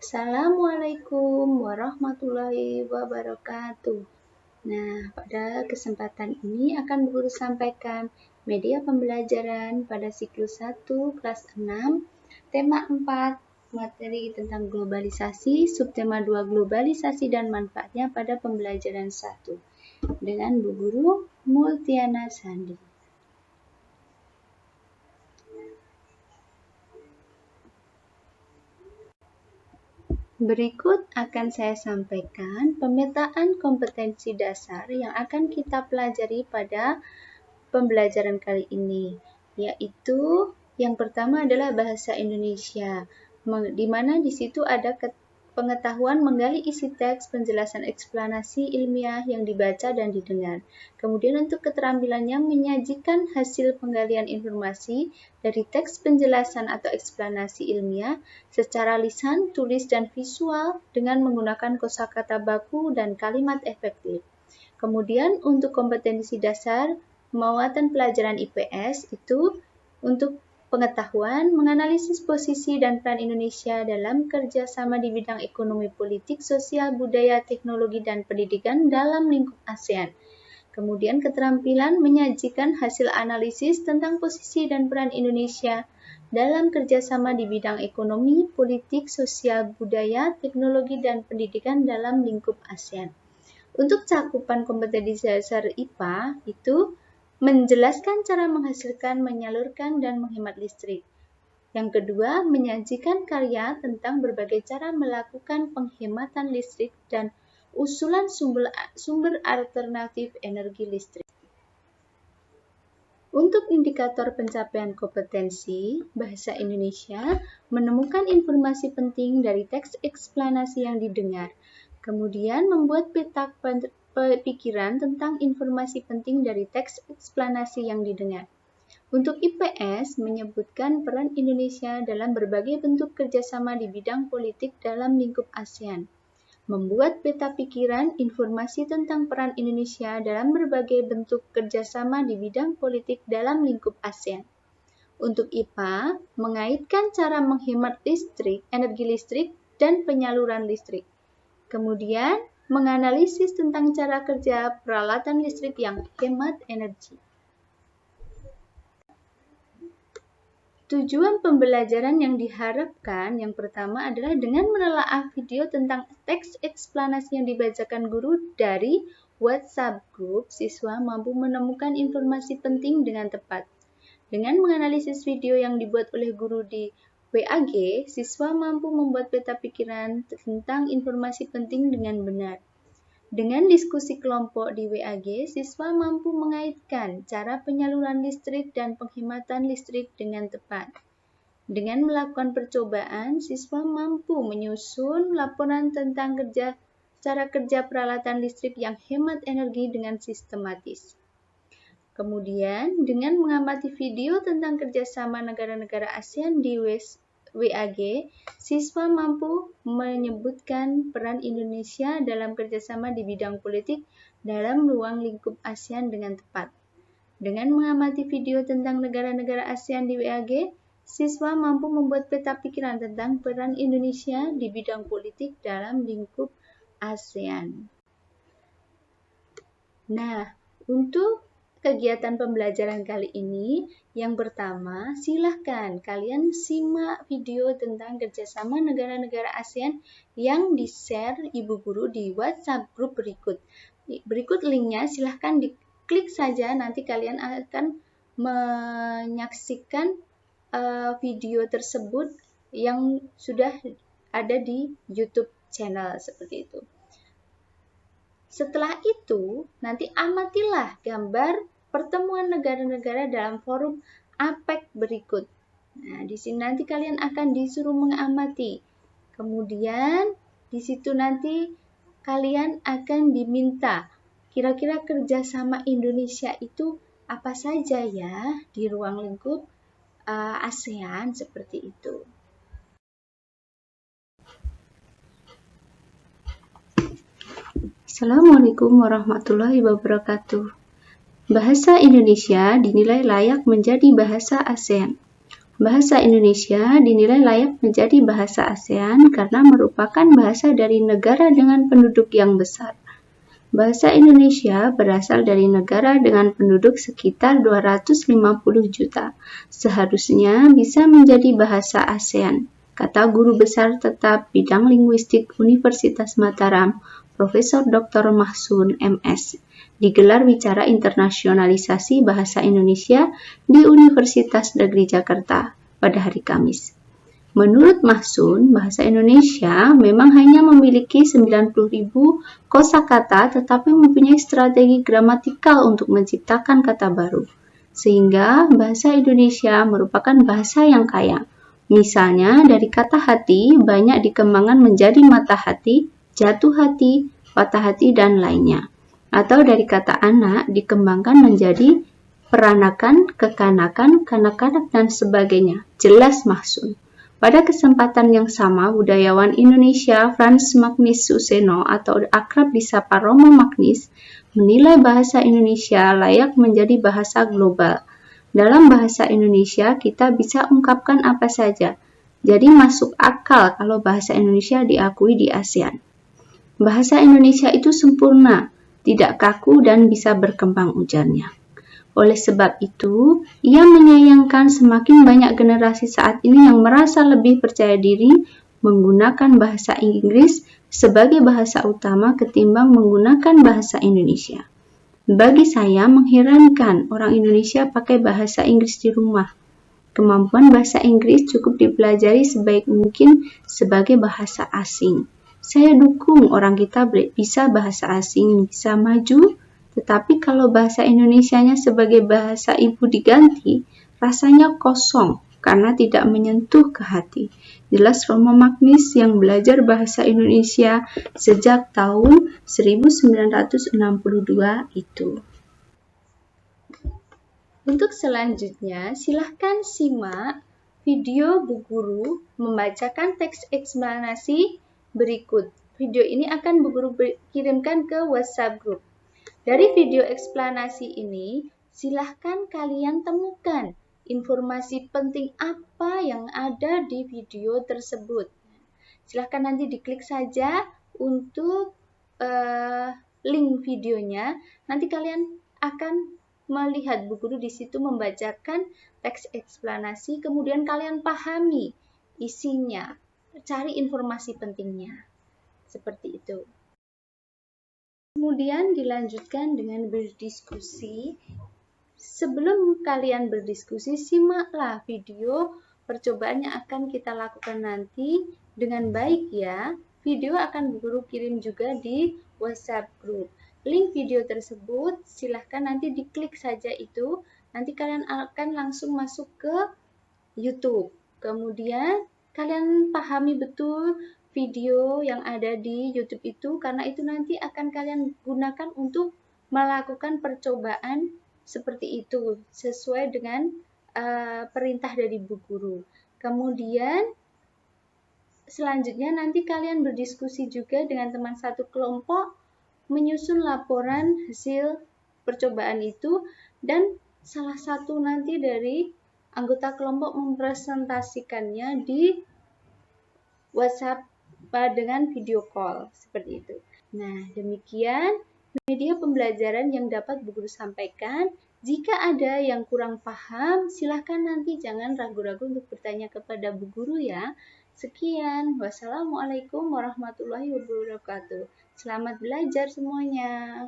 Assalamualaikum warahmatullahi wabarakatuh. Nah, pada kesempatan ini akan Guru sampaikan media pembelajaran pada siklus 1 kelas 6, tema 4, materi tentang globalisasi, subtema 2 globalisasi dan manfaatnya pada pembelajaran 1, dengan Bu Guru Multiana Sandi. Berikut akan saya sampaikan pemetaan kompetensi dasar yang akan kita pelajari pada pembelajaran kali ini, yaitu yang pertama adalah bahasa Indonesia, di mana di situ ada pengetahuan menggali isi teks, penjelasan eksplanasi ilmiah yang dibaca dan didengar. Kemudian untuk keterampilannya menyajikan hasil penggalian informasi dari teks penjelasan atau eksplanasi ilmiah secara lisan, tulis, dan visual dengan menggunakan kosakata baku dan kalimat efektif. Kemudian untuk kompetensi dasar muatan pelajaran IPS itu untuk pengetahuan menganalisis posisi dan peran Indonesia dalam kerjasama di bidang ekonomi, politik, sosial, budaya, teknologi, dan pendidikan dalam lingkup ASEAN. Kemudian keterampilan menyajikan hasil analisis tentang posisi dan peran Indonesia dalam kerjasama di bidang ekonomi, politik, sosial, budaya, teknologi, dan pendidikan dalam lingkup ASEAN. Untuk cakupan kompetensi dasar IPA itu menjelaskan cara menghasilkan, menyalurkan, dan menghemat listrik. Yang kedua, menyajikan karya tentang berbagai cara melakukan penghematan listrik dan usulan sumber alternatif energi listrik. Untuk indikator pencapaian kompetensi bahasa Indonesia, menemukan informasi penting dari teks eksplanasi yang didengar. Kemudian membuat peta pikiran tentang informasi penting dari teks eksplanasi yang didengar. Untuk IPS, menyebutkan peran Indonesia dalam berbagai bentuk kerjasama di bidang politik dalam lingkup ASEAN. Membuat peta pikiran informasi tentang peran Indonesia dalam berbagai bentuk kerjasama di bidang politik dalam lingkup ASEAN. Untuk IPA, mengaitkan cara menghemat listrik, energi listrik, dan penyaluran listrik. Kemudian, menganalisis tentang cara kerja peralatan listrik yang hemat energi. Tujuan pembelajaran yang diharapkan yang pertama adalah dengan menelaah video tentang teks eksplanasi yang dibacakan guru dari WhatsApp Group, siswa mampu menemukan informasi penting dengan tepat. Dengan menganalisis video yang dibuat oleh guru di WAG, siswa mampu membuat peta pikiran tentang informasi penting dengan benar. Dengan diskusi kelompok di WAG, siswa mampu mengaitkan cara penyaluran listrik dan penghematan listrik dengan tepat. Dengan melakukan percobaan, siswa mampu menyusun laporan tentang cara kerja peralatan listrik yang hemat energi dengan sistematis. Kemudian, dengan mengamati video tentang kerjasama negara-negara ASEAN di WAG, siswa mampu menyebutkan peran Indonesia dalam kerjasama di bidang politik dalam ruang lingkup ASEAN dengan tepat. Dengan mengamati video tentang negara-negara ASEAN di WAG, siswa mampu membuat peta pikiran tentang peran Indonesia di bidang politik dalam lingkup ASEAN. Nah, untuk kegiatan pembelajaran kali ini, yang pertama, silahkan kalian simak video tentang kerjasama negara-negara ASEAN yang di-share Ibu Guru di WhatsApp Group berikut. Berikut linknya, silahkan diklik saja, nanti kalian akan menyaksikan video tersebut yang sudah ada di YouTube channel seperti itu. Setelah itu, nanti amatilah gambar pertemuan negara-negara dalam forum APEC berikut. Nah, di sini nanti kalian akan disuruh mengamati. Kemudian, di situ nanti kalian akan diminta kira-kira kerjasama Indonesia itu apa saja ya di ruang lingkup ASEAN seperti itu. Assalamualaikum warahmatullahi wabarakatuh. Bahasa Indonesia dinilai layak menjadi bahasa ASEAN. Bahasa Indonesia dinilai layak menjadi bahasa ASEAN karena merupakan bahasa dari negara dengan penduduk yang besar. Bahasa Indonesia berasal dari negara dengan penduduk sekitar 250 juta. Seharusnya bisa menjadi bahasa ASEAN, kata Guru Besar Tetap Bidang Linguistik Universitas Mataram, Profesor Dr. Mahsun, MS, di gelar Wicara Internasionalisasi Bahasa Indonesia di Universitas Negeri Jakarta pada hari Kamis. Menurut Mahsun, bahasa Indonesia memang hanya memiliki 90.000 kosakata tetapi mempunyai strategi gramatikal untuk menciptakan kata baru. Sehingga bahasa Indonesia merupakan bahasa yang kaya. Misalnya dari kata hati banyak dikembangkan menjadi mata hati, jatuh hati, patah hati, dan lainnya. Atau dari kata anak dikembangkan menjadi peranakan, kekanakan, kanak-kanak, dan sebagainya. Jelas Mahsun. Pada kesempatan yang sama, budayawan Indonesia Frans Magnis Suseno atau akrab disapa Romo Magnis menilai bahasa Indonesia layak menjadi bahasa global. Dalam bahasa Indonesia, kita bisa ungkapkan apa saja. Jadi masuk akal kalau bahasa Indonesia diakui di ASEAN. Bahasa Indonesia itu sempurna, tidak kaku dan bisa berkembang, ujarnya. Oleh sebab itu, ia menyayangkan semakin banyak generasi saat ini yang merasa lebih percaya diri menggunakan bahasa Inggris sebagai bahasa utama ketimbang menggunakan bahasa Indonesia. Bagi saya mengherankan orang Indonesia pakai bahasa Inggris di rumah. Kemampuan bahasa Inggris cukup dipelajari sebaik mungkin sebagai bahasa asing. Saya dukung orang kita bisa bahasa asing, bisa maju, tetapi kalau bahasa Indonesianya sebagai bahasa ibu diganti, rasanya kosong karena tidak menyentuh ke hati. Jelas Romo Magnis yang belajar bahasa Indonesia sejak tahun 1962 itu. Untuk selanjutnya, silahkan simak video Bu Guru membacakan teks eksplanasi berikut. Video ini akan Bu Guru kirimkan ke WhatsApp group. Dari video eksplanasi ini, silahkan kalian temukan informasi penting apa yang ada di video tersebut. Silahkan nanti diklik saja untuk link videonya. Nanti kalian akan melihat Bu Guru di situ membacakan teks eksplanasi, kemudian kalian pahami isinya, cari informasi pentingnya. Seperti itu. Kemudian dilanjutkan dengan berdiskusi. Sebelum kalian berdiskusi, simaklah video percobaan yang akan kita lakukan nanti dengan baik ya. Video akan Bu Guru kirim juga di WhatsApp group. Link video tersebut silahkan nanti diklik saja itu. Nanti kalian akan langsung masuk ke YouTube. Kemudian kalian pahami betul video yang ada di YouTube itu karena itu nanti akan kalian gunakan untuk melakukan percobaan seperti itu sesuai dengan perintah dari Bu Guru. Kemudian selanjutnya nanti kalian berdiskusi juga dengan teman satu kelompok menyusun laporan hasil percobaan itu dan salah satu nanti dari anggota kelompok mempresentasikannya di WhatsApp dengan video call seperti itu. Nah, demikian media pembelajaran yang dapat Bu Guru sampaikan. Jika ada yang kurang paham, silahkan nanti jangan ragu-ragu untuk bertanya kepada Bu Guru ya. Sekian, wassalamualaikum warahmatullahi wabarakatuh. Selamat belajar semuanya.